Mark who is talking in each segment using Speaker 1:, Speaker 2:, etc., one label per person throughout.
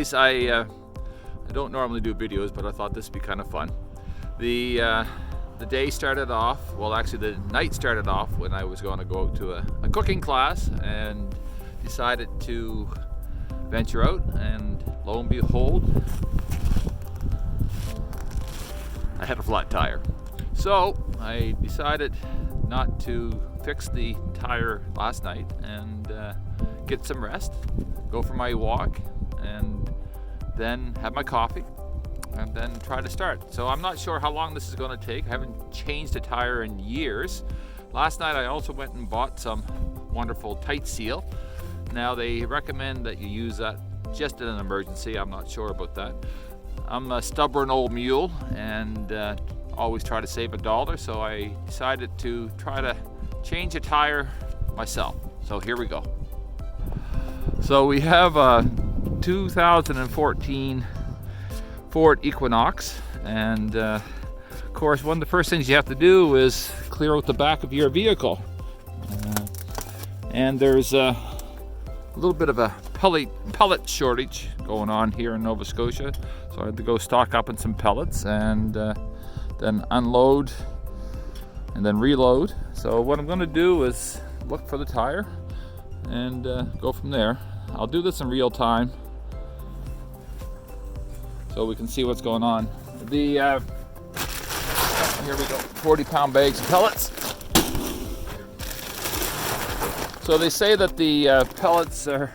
Speaker 1: anyways, I don't normally do videos, but I thought this would be kind of fun. The day started off, well actually the night started off when I was going to go to a cooking class and decided to venture out, and lo and behold, I had a flat tire. So I decided not to fix the tire last night and get some rest, go for my walk, and then have my coffee, and then try to start. So I'm not sure how long this is going to take. I haven't changed a tire in years. Last night I also went and bought some wonderful tight seal. Now they recommend that you use that just in an emergency. I'm not sure about that. I'm a stubborn old mule and always try to save $1, so I decided to try to change a tire myself. So here we go. So we have a 2014 Ford Equinox, and of course one of the first things you have to do is clear out the back of your vehicle, and there's a little bit of a pellet shortage going on here in Nova Scotia, so I had to go stock up on some pellets and then unload and then reload. So what I'm going to do is look for the tire and go from there. I'll do this in real time so we can see what's going on. The here we go, 40-pound bags of pellets. So they say that the pellets are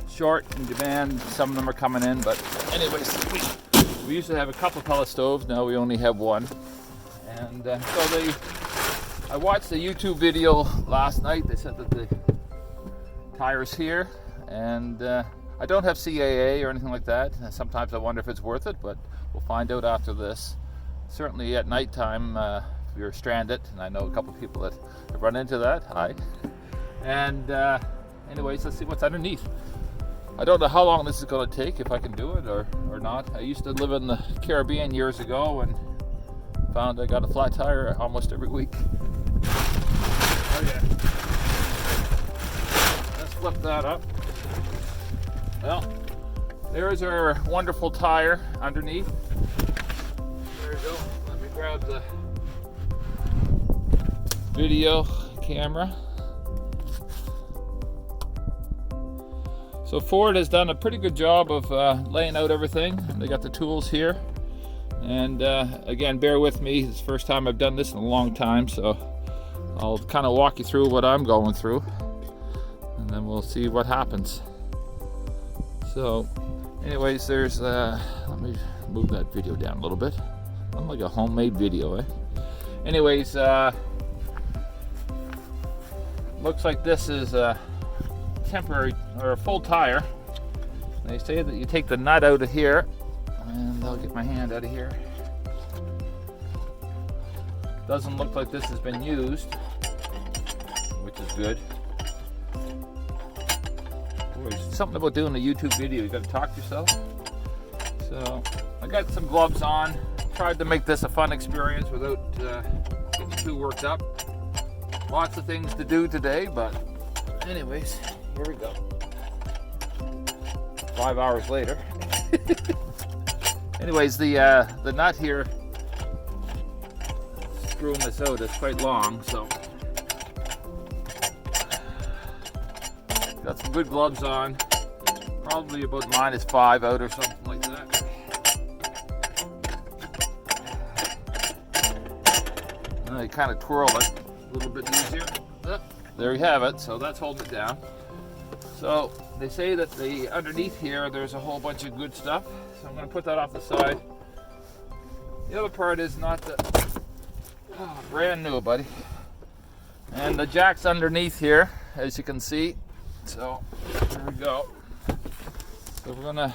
Speaker 1: short in demand. Some of them are coming in, but anyways, we used to have a couple of pellet stoves. Now we only have one. And I watched the YouTube video last night. They said that the tire's here, and I don't have CAA or anything like that. Sometimes I wonder if it's worth it, but we'll find out after this. Certainly at nighttime, if you're stranded, and I know a couple of people that have run into that. Hi. And anyways, let's see what's underneath. I don't know how long this is going to take, if I can do it or not. I used to live in the Caribbean years ago and found I got a flat tire almost every week. Oh yeah. Let's flip that up. Well, there's our wonderful tire underneath. There we go. Let me grab the video camera. So Ford has done a pretty good job of laying out everything. They got the tools here. And again, bear with me. It's the first time I've done this in a long time, so I'll kind of walk you through what I'm going through, and then we'll see what happens. So anyways, there's let me move that video down a little bit. I'm like a homemade video, eh? Anyways, looks like this is a temporary or a full tire. They say that you take the nut out of here, and I'll get my hand out of here. Doesn't look like this has been used, which is good. Boy, something about doing a YouTube video, you got to talk to yourself. So I got some gloves on. Tried to make this a fun experience without getting too worked up. Lots of things to do today, but anyways, here we go. 5 hours later. Anyways, the nut here, screwing this out, is quite long, so got some good gloves on. Probably about -5 out or something like that. And I kind of twirl it a little bit easier. There you have it. So that's holding it down. So they say that the underneath here there's a whole bunch of good stuff. So I'm going to put that off the side. The other part is not the brand new, buddy. And the jack's underneath here, as you can see. So there we go. So we're gonna.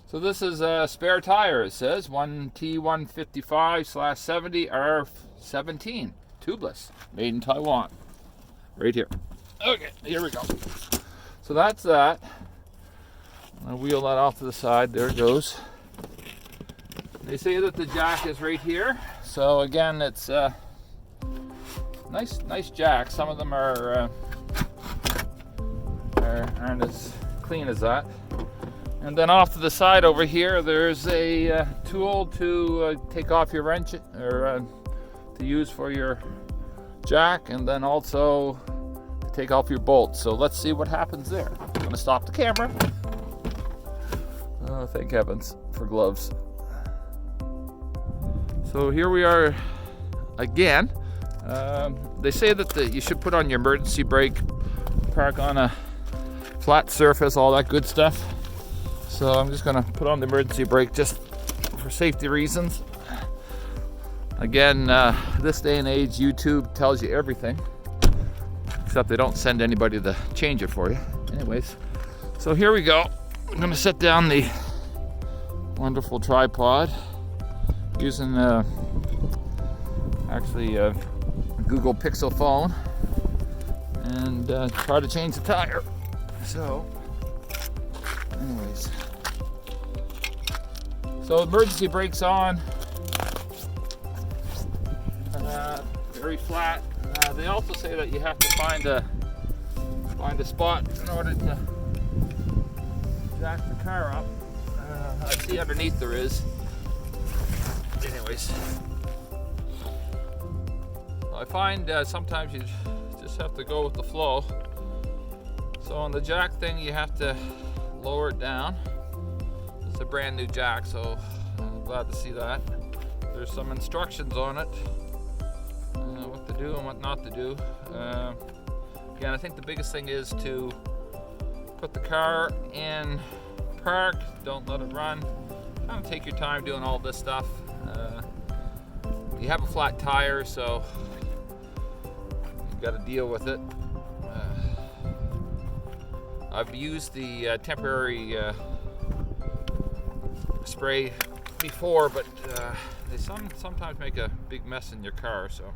Speaker 1: So this is a spare tire. It says 1T155/70R17 tubeless, made in Taiwan. Right here. Okay, here we go. So that's that. I'll wheel that off to the side. There it goes. They say that the jack is right here. So again, it's nice jack. Some of them aren't as clean as that. And then off to the side over here, there's a tool to take off your wrench, or to use for your jack, and then also to take off your bolts. So let's see what happens there. I'm going to stop the camera. Oh, thank heavens for gloves. So here we are again. They say that you should put on your emergency brake, park on a flat surface, all that good stuff. So I'm just gonna put on the emergency brake just for safety reasons. Again, this day and age, YouTube tells you everything, except they don't send anybody to change it for you. Anyways, so here we go. I'm gonna set down the wonderful tripod using actually a Google Pixel phone, and try to change the tire. So anyways, so emergency brake's on, very flat. They also say that you have to find a spot in order to jack the car up. I see underneath there is. Anyways, I find sometimes you just have to go with the flow. So on the jack thing, you have to lower it down. It's a brand new jack, so I'm glad to see that. There's some instructions on it, what to do and what not to do. Again, I think the biggest thing is to put the car in park, don't let it run. Kind of take your time doing all this stuff. You have a flat tire, so you've got to deal with it. I've used the temporary spray before, but they sometimes make a big mess in your car, so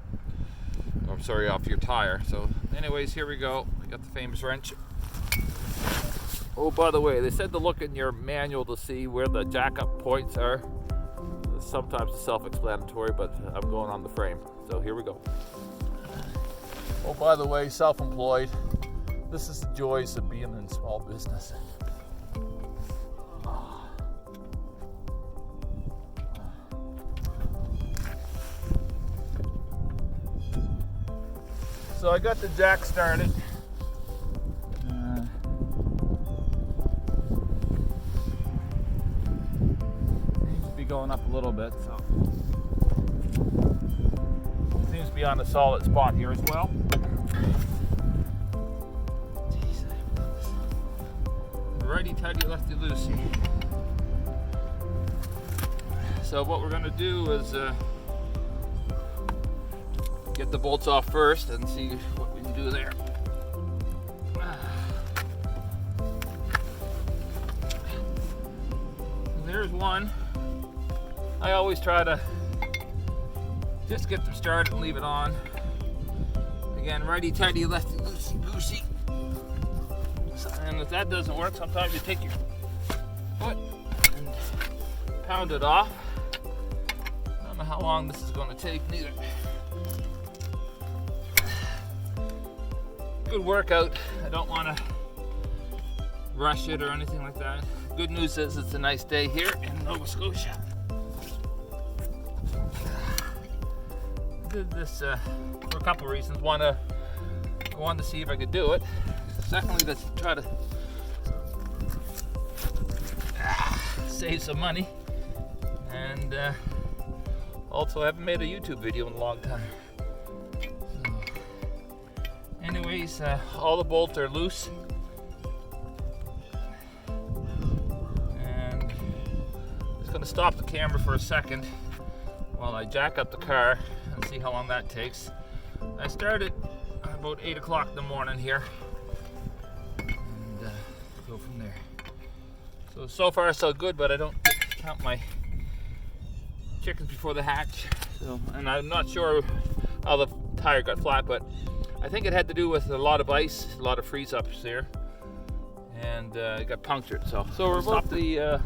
Speaker 1: I'm sorry, off your tire. So anyways, here we go. We got the famous wrench. Oh, by the way, they said to look in your manual to see where the jack up points are. Sometimes it's self-explanatory, but I'm going on the frame. So here we go. Oh, by the way, self-employed. This is the joys of being in small business. So I got the jack started. Seems to be going up a little bit, so seems to be on a solid spot here as well. Righty tighty, lefty loosey. So what we're going to do is get the bolts off first and see what we can do there. And there's one. I always try to just get them started and leave it on. Again, righty tighty, lefty loosey goosey. And if that doesn't work, sometimes you take your foot and pound it off. I don't know how long this is going to take neither. Good workout. I don't want to rush it or anything like that. Good news is it's a nice day here in Nova Scotia. I did this for a couple of reasons. One, I wanted to see if I could do it. Secondly, to try to save some money, and also I haven't made a YouTube video in a long time. So, anyways, all the bolts are loose, and I'm just going to stop the camera for a second while I jack up the car and see how long that takes. I started about 8 o'clock in the morning here. Go from there. So far so good, but I don't count my chickens before they hatch. So, and I'm not sure how the tire got flat, but I think it had to do with a lot of ice, a lot of freeze ups here, and it got punctured. So we're about the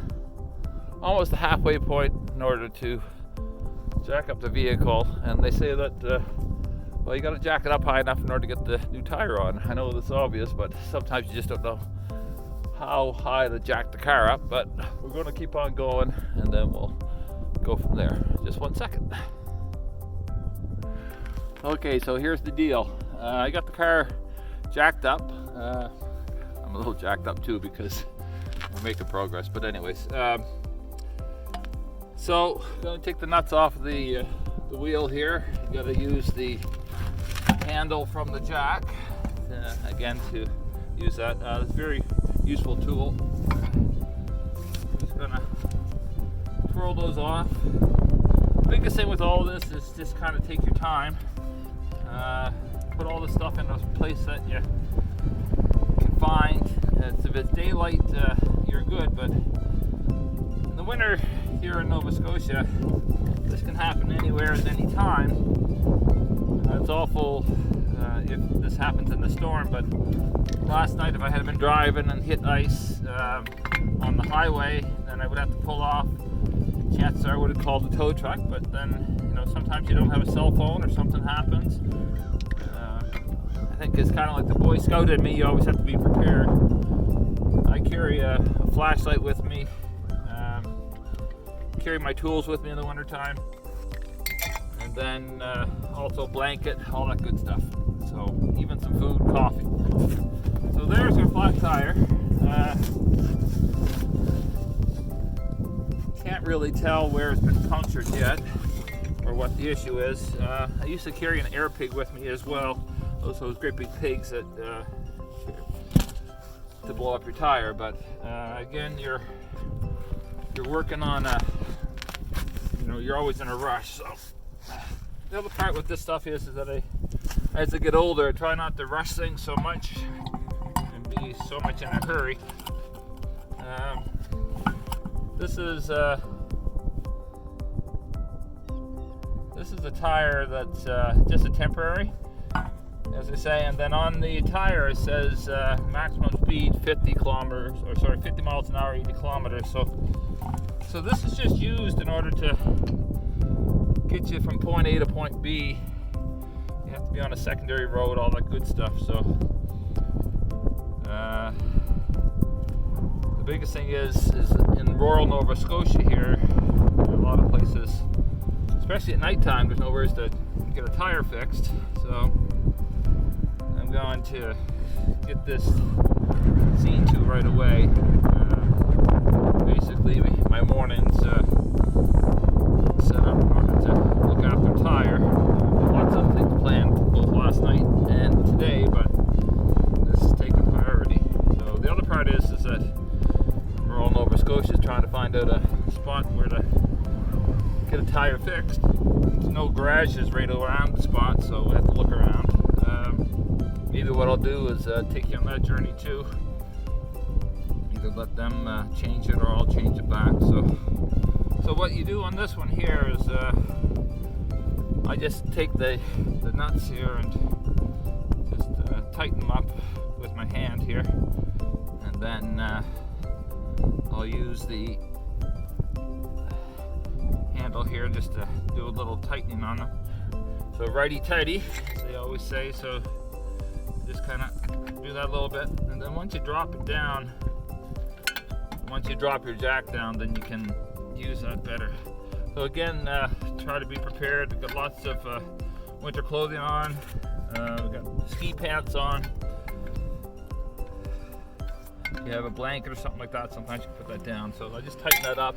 Speaker 1: almost the halfway point in order to jack up the vehicle, and they say that well, you got to jack it up high enough in order to get the new tire on. I know that's obvious, but sometimes you just don't know how high to jack the car up, but we're going to keep on going and then we'll go from there. Just 1 second. Okay, so here's the deal. I got the car jacked up. I'm a little jacked up too because we're making progress, but anyways, so I'm going to take the nuts off the wheel here. You got to use the handle from the jack again to use that. It's a very useful tool. I'm just going to twirl those off. The biggest thing with all this is just kind of take your time. Put all the stuff in a place that you can find. If it's daylight, you're good, but in the winter here in Nova Scotia, this can happen anywhere at any time. It's awful if this happens in the storm, but last night if I had been driving and hit ice on the highway, then I would have to pull off. Chances are I would have called the tow truck, but then, you know, sometimes you don't have a cell phone or something happens. I think it's kind of like the Boy Scout in me, you always have to be prepared. I carry a flashlight with me, carry my tools with me in the wintertime, and then also blanket, all that good stuff. So even some food, coffee. So there's our flat tire. Can't really tell where it's been punctured yet or what the issue is. I used to carry an air pig with me as well. Those great big pigs that to blow up your tire. But again, you're working on you're always in a rush. So the other part with this stuff is that as I get older, I try not to rush things so much and be so much in a hurry. This is a tire that's just a temporary, as I say, and then on the tire it says maximum speed 50 miles an hour, 80 kilometers. So this is just used in order to get you from point A to point B. You have to be on a secondary road, all that good stuff. So the biggest thing is in rural Nova Scotia here, a lot of places, especially at nighttime, there's nowhere to get a tire fixed. So I'm going to get this seen to right away. Basically, my mornings set up in order to look after tire. Lots of things planned both last night and today, but this is taking priority. So the other part is that rural Nova Scotia is trying to find out a spot where to get a tire fixed. There's no garages right around the spot, so we have to look around. Maybe what I'll do is take you on that journey too. Either let them change it or I'll change it back. So what you do on this one here is I just take the nuts here and just tighten them up with my hand here, and then I'll use the handle here just to do a little tightening on them. So righty-tighty, as they always say. So just kind of do that a little bit, and then once you drop it down, once you drop your jack down, then you can use that better. So again, try to be prepared. We've got lots of winter clothing on. We've got ski pants on. If you have a blanket or something like that, sometimes you can put that down. So I just tighten that up,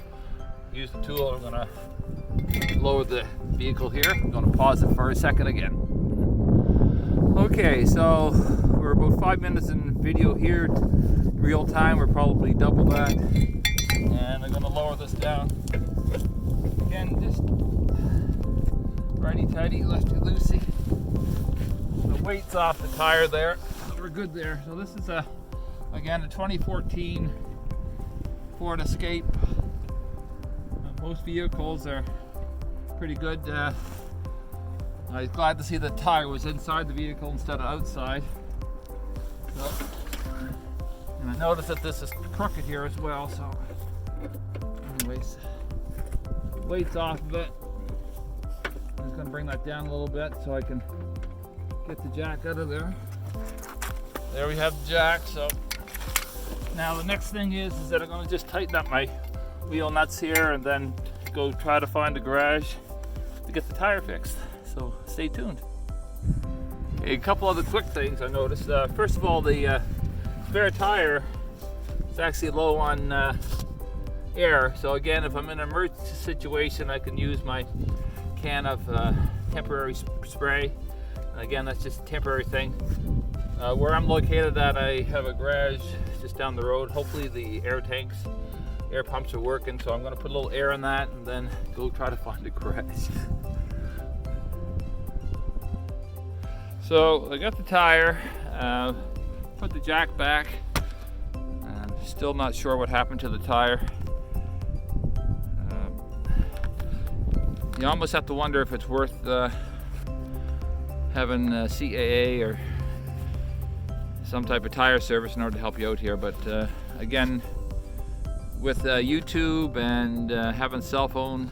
Speaker 1: use the tool. I'm going to lower the vehicle here. I'm going to pause it for a second again. Okay, so we're about 5 minutes in video here. Real time, we're probably double that. And I'm going to lower this down. Again, just righty-tighty, lefty-loosey. The weight's off the tire there, so we're good there. So this is again a 2014 Ford Escape. Most vehicles are pretty good. I was glad to see the tire was inside the vehicle instead of outside. So, and I noticed that this is crooked here as well, so anyways, weight's off of it. I'm just going to bring that down a little bit so I can get the jack out of there. There we have the jack, so Now the next thing is that I'm going to just tighten up my wheel nuts here and then go try to find a garage to get the tire fixed. So stay tuned. Okay, a couple other quick things I noticed. First of all, the spare tire is actually low on air. So again, if I'm in an emergency situation, I can use my can of temporary spray. Again, that's just a temporary thing. Where I'm located at, I have a garage just down the road. Hopefully the air pumps are working, so I'm going to put a little air in that and then go try to find a garage. So I got the tire, put the jack back. I'm still not sure what happened to the tire. You almost have to wonder if it's worth having CAA or some type of tire service in order to help you out here. But again, with YouTube and having cell phone,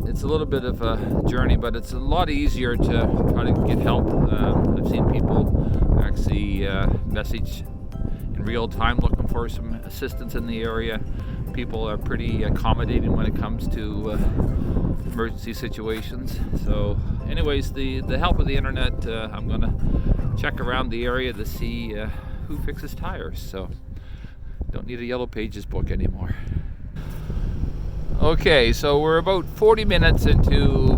Speaker 1: it's a little bit of a journey, but it's a lot easier to try to get help. I've seen people actually message in real time looking for some assistance in the area. People are pretty accommodating when it comes to emergency situations. So anyways, the help of the internet, I'm gonna check around the area to see who fixes tires. So don't need a Yellow Pages book anymore. Okay, so we're about 40 minutes into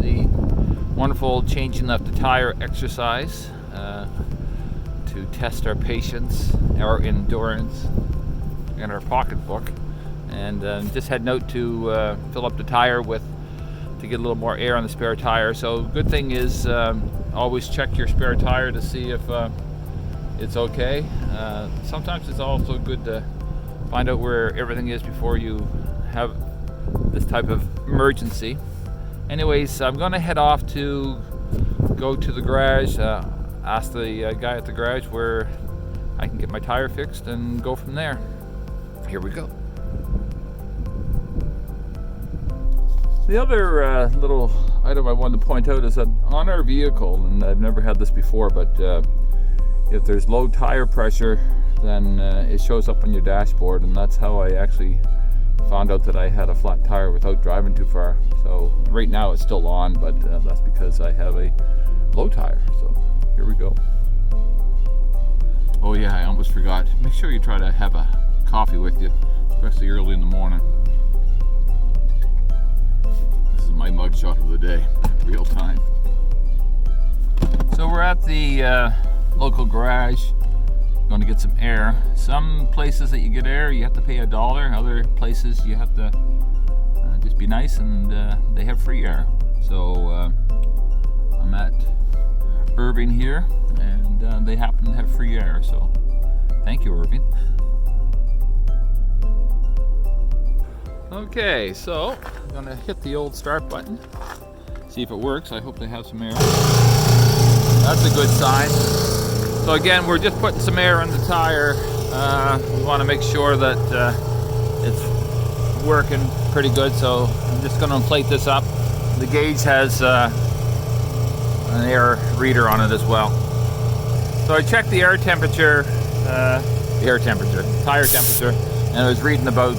Speaker 1: the wonderful changing of the tire exercise to test our patience, our endurance, and our pocketbook. And just heading out to fill up the tire to get a little more air on the spare tire. So good thing is always check your spare tire to see if it's okay. Sometimes it's also good to find out where everything is before you have this type of emergency. Anyways, I'm going to head off to go to the garage, ask the guy at the garage where I can get my tire fixed and go from there. Here we go. The other little item I wanted to point out is that on our vehicle, and I've never had this before, but if there's low tire pressure, then it shows up on your dashboard, and that's how I actually found out that I had a flat tire without driving too far. So right now it's still on, but that's because I have a low tire. So here we go. Oh yeah, I almost forgot. Make sure you try to have a coffee with you, especially early in the morning. This is my mug shot of the day, real time. So we're at the local garage, going to get some air. Some places that you get air, you have to pay $1. Other places you have to just be nice and they have free air. So I'm at Irving here, and they happen to have free air. So thank you, Irving. Okay, so I'm gonna hit the old start button, see if it works. I hope they have some air. That's a good sign. So again, we're just putting some air in the tire. We want to make sure that it's working pretty good. So I'm just going to inflate this up. The gauge has an air reader on it as well. So I checked the tire temperature, and it was reading about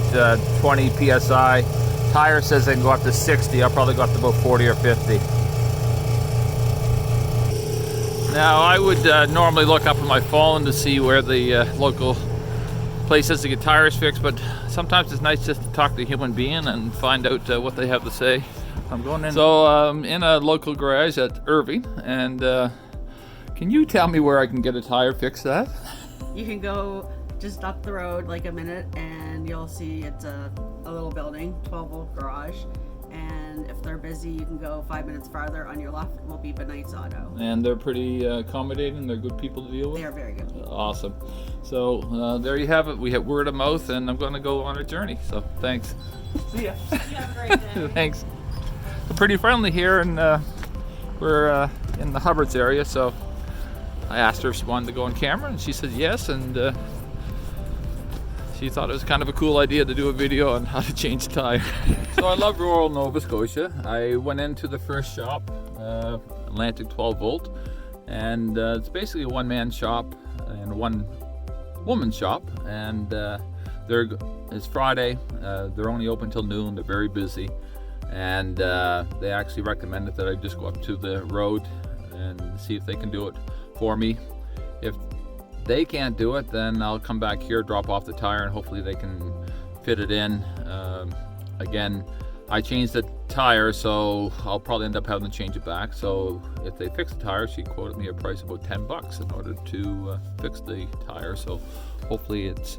Speaker 1: 20 psi. Tire says they can go up to 60. I'll probably go up to about 40 or 50. Now I would normally look up on my phone to see where the local place is to get tires fixed, but sometimes it's nice just to talk to a human being and find out what they have to say. I'm going in. So I'm in a local garage at Irving, and can you tell me where I can get a tire fixed at?
Speaker 2: You can go just up the road like a minute and you'll see it's a little building, 12-volt garage. And if they're busy, you can go 5 minutes farther. On your left will be Benight's Auto.
Speaker 1: And they're pretty accommodating. They're good people to deal with.
Speaker 2: They are very good people.
Speaker 1: Awesome. So there you have it. We have word of mouth, and I'm going to go on a journey. So thanks. See ya.
Speaker 2: You have a great day.
Speaker 1: Thanks. We're pretty friendly here, and we're in the Hubbards area. So I asked her if she wanted to go on camera, and she said yes. And she thought it was kind of a cool idea to do a video on how to change a tire. So I love rural Nova Scotia. I went into the first shop, Atlantic 12 volt, and it's basically a one-man shop and one woman's shop, and it's Friday. They're only open till noon. They're very busy, and they actually recommended that I just go up to the road and see if they can do it for me. If they can't do it, then I'll come back here, drop off the tire, and hopefully they can fit it in. Again, I changed the tire, so I'll probably end up having to change it back. So if they fix the tire, she quoted me a price of about $10 in order to fix the tire. So hopefully it's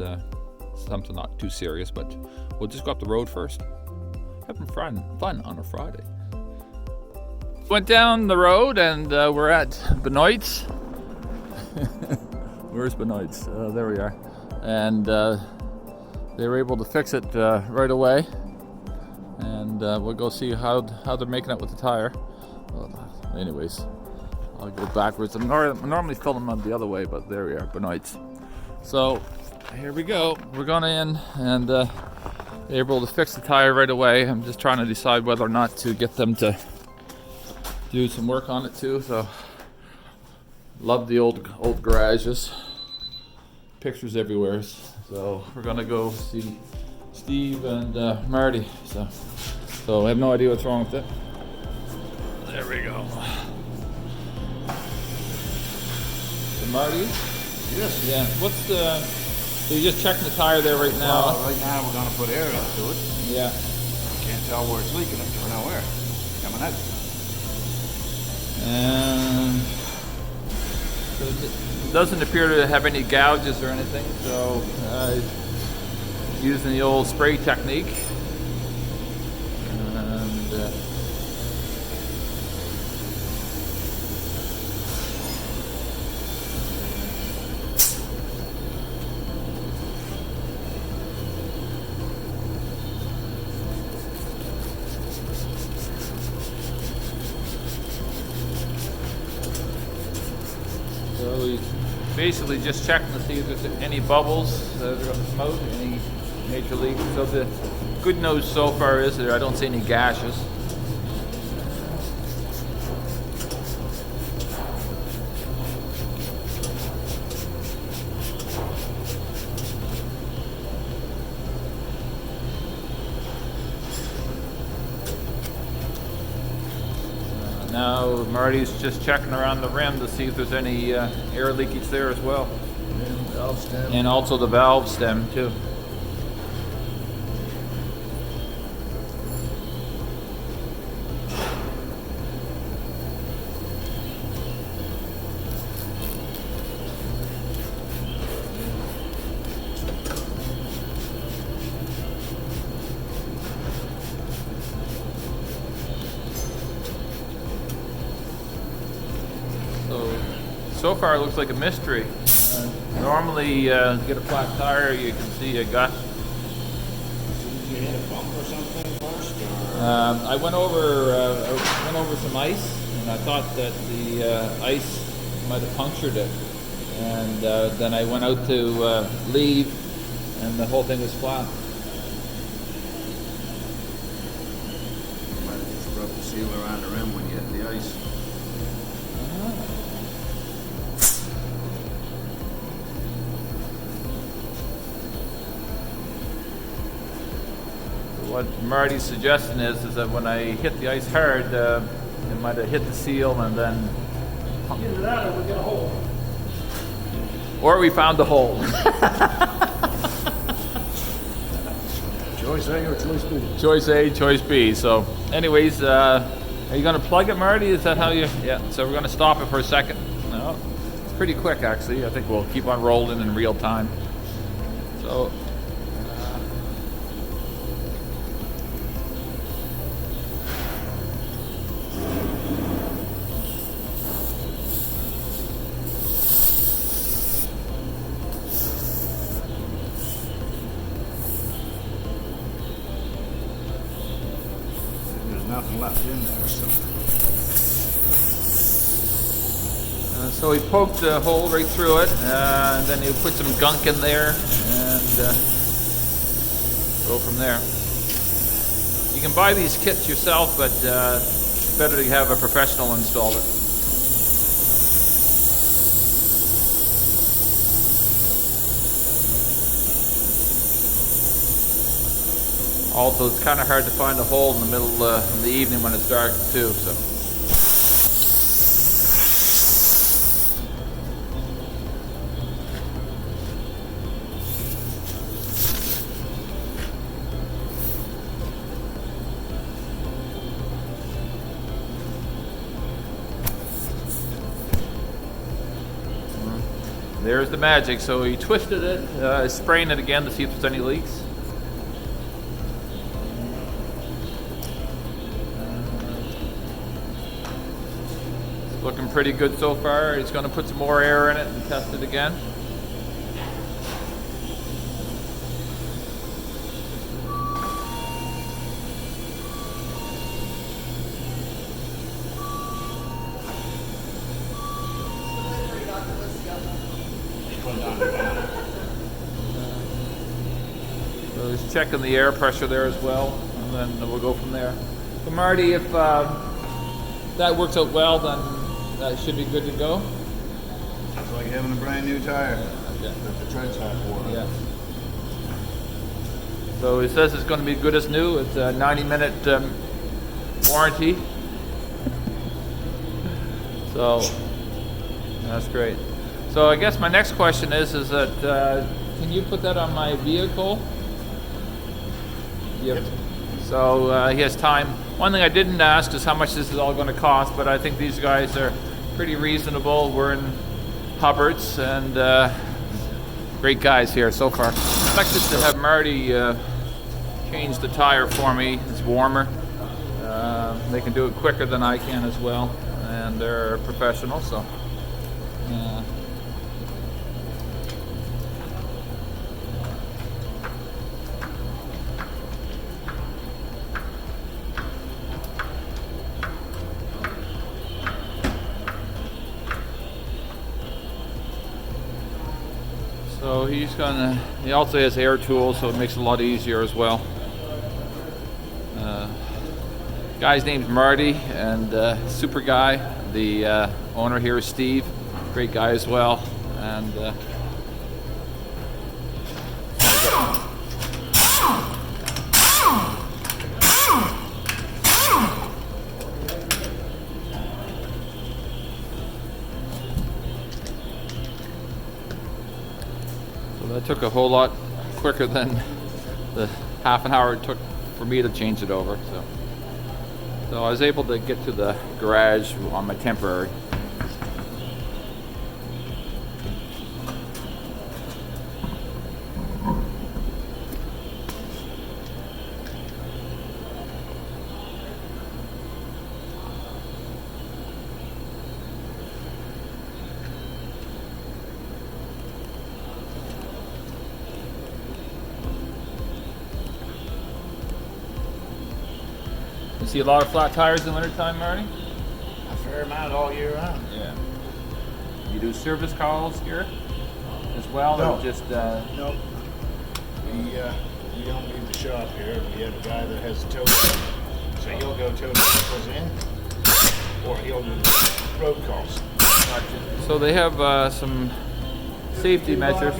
Speaker 1: something not too serious, but we'll just go up the road first. Having fun on a Friday. Went down the road and we're at Benoit's. Where's Benoit's? There we are. And they were able to fix it right away. And we'll go see how they're making it with the tire. Well, anyways, I'll go backwards. I'm normally filming them the other way, but there we are, Benoit's. So here we go. We're going in, and they're able to fix the tire right away. I'm just trying to decide whether or not to get them to do some work on it too. So love the old garages. Pictures everywhere. So we're gonna go see Steve and Marty. So I have no idea what's wrong with it. There we go. So Marty?
Speaker 3: Yes.
Speaker 1: Yeah. What's the? So you're just checking the tire there right now?
Speaker 3: Well, right now we're going to put air into it.
Speaker 1: Yeah.
Speaker 3: Can't tell where it's leaking up to now where. Coming out.
Speaker 1: And so it doesn't appear to have any gouges or anything. So using the old spray technique. And so we basically just checking to see if there's any bubbles that are going to come out, any major leaks. So the good news so far is that I don't see any gashes. Now Marty's just checking around the rim to see if there's any air leakage there as well.
Speaker 3: Valve stem.
Speaker 1: And also the valve stem too. So far it looks like a mystery. Normally get a flat tire, you can see a gush.
Speaker 3: Did you hit a bump or something first? Or?
Speaker 1: I went over some ice, and I thought that the ice might have punctured it. And then I went out to leave, and the whole thing was flat.
Speaker 3: You might have just rubbed the seal around the rim when you hit the ice.
Speaker 1: What Marty's suggesting is that when I hit the ice hard, it might have hit the seal and then.
Speaker 3: Either that or we get a hole.
Speaker 1: Or we found the hole.
Speaker 3: Choice A or choice B?
Speaker 1: Choice A, choice B. So, anyways, are you going to plug it, Marty? Is that how you? Yeah. So we're going to stop it for a second. No, it's pretty quick actually. I think we'll keep on rolling in real time. So.
Speaker 3: Nothing left in there,
Speaker 1: So we poked a hole right through it, and then you put some gunk in there, and go from there. You can buy these kits yourself, but it's better to have a professional install it. Also, it's kind of hard to find a hole in the middle in the evening when it's dark too. So. There's the magic. So he twisted it, spraying it again to see if there's any leaks. It's looking pretty good so far. He's going to put some more air in it and test it again. So he's checking the air pressure there as well, and then we'll go from there. So Marty, if that works out well, then that should be good to go.
Speaker 3: It's like having a brand new tire.
Speaker 1: Okay.
Speaker 3: That the tread's hot for.
Speaker 1: Yeah. So he says it's going to be good as new. It's a 90-minute warranty. So that's great. So I guess my next question is that can you put that on my vehicle? Yep. So he has time. One thing I didn't ask is how much this is all going to cost, but I think these guys are pretty reasonable. We're in Hubbard's, and great guys here so far. Expected to have Marty change the tire for me. It's warmer. They can do it quicker than I can as well, and they're professional, so. So he also has air tools, so it makes it a lot easier as well. Guy's name's Marty, and super guy. The owner here is Steve, great guy as well. And that took a whole lot quicker than the half an hour it took for me to change it over. So I was able to get to the garage on my temporary. You see a lot of flat tires in the wintertime, Marty?
Speaker 3: A fair amount all year round.
Speaker 1: Yeah. You do service calls here as well,
Speaker 3: No.
Speaker 1: or just?
Speaker 3: Nope. We don't leave the shop here. We have a guy that has a tow truck, so he'll go tow the vehicles in, or he'll do the road calls.
Speaker 1: So they have some safety measures.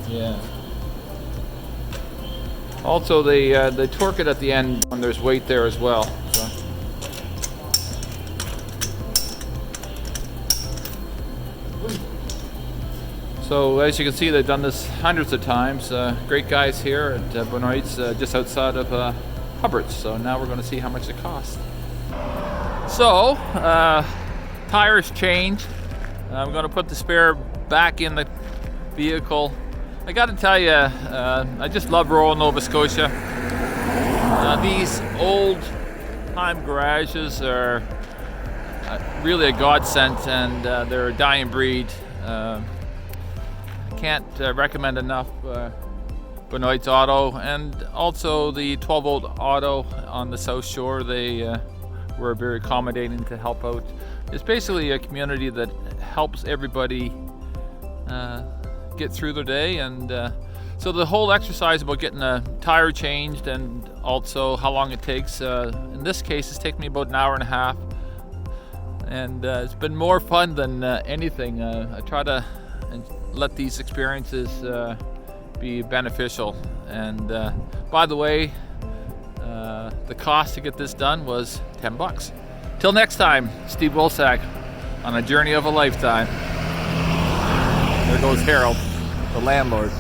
Speaker 1: Yeah. Also, they torque it at the end when there's weight there as well. So as you can see, they've done this hundreds of times. Great guys here at Benoit's, just outside of Hubbard's. So now we're going to see how much it costs. So tires changed. I'm going to put the spare back in the vehicle. I got to tell you, I just love rural Nova Scotia. These old-time garages are really a godsend, and they're a dying breed. Can't recommend enough Benoit's Auto, and also the 12-volt auto on the South Shore. They were very accommodating to help out. It's basically a community that helps everybody get through their day, and so the whole exercise about getting a tire changed and also how long it takes, in this case it's taken me about an hour and a half, and it's been more fun than anything. I try to let these experiences be beneficial. And by the way, the cost to get this done was $10. Till next time, Steve Wilsack on a journey of a lifetime. There goes Harold, the landlord.